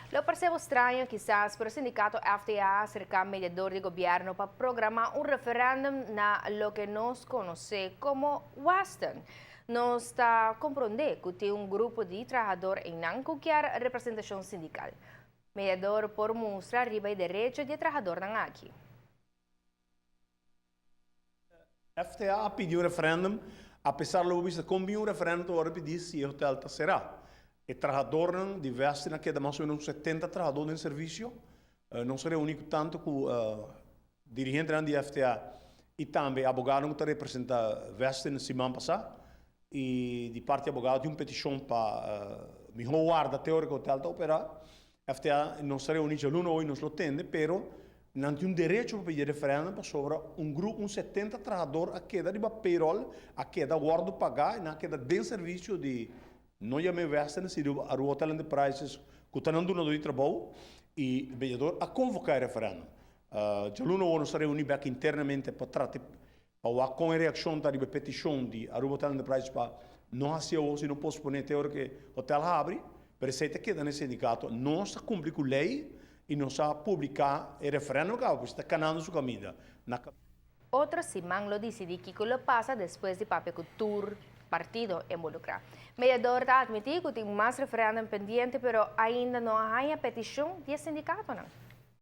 Lo percebo extraño quizás, pero el sindicato FTA acerca mediador de gobierno para programar un referéndum na lo que nos conoce como Western. Nos está compreender que tem um grupo de trabalhadores em não qualquer representação sindical. Mediador por mostrar riba e direito de trabalhador na aqui. FTA pediu referendum, apesar de que combina um referendum, agora pedir se o hotel será. E trabalhadores de Western, que é mais ou menos 70 trabalhadores em serviço, não será único tanto que o dirigente da FTA e também advogado que representa Western semana passada, e de parte advogado de uma petição para melhor guarda teórica do hotel operar. FTA não será único aluno hoje, não se entende, pero não tem direito para pedir referendo sobre um grupo, 70 trabalhadores a queda de payroll, a queda guarda pagar, e a queda de serviço de não chame Western, se o hotel de prices que está dando de trabalho e o vereador a convocar referendo. O aluno não será unido internamente para tratar com a reação da petição de o hotel de prices para não fazer hoje, não posponer teórico que o hotel abre, pero se te queda no sindicato, não está cumprindo com a lei e não está publicar o referendo, porque está canando sua caminho. Otro Simán lo decide que lo pasa después de papel cultura partido involucrar. Mediador está admitido que tem mais referendo pendiente, pero ainda não há petição de sindicato, não?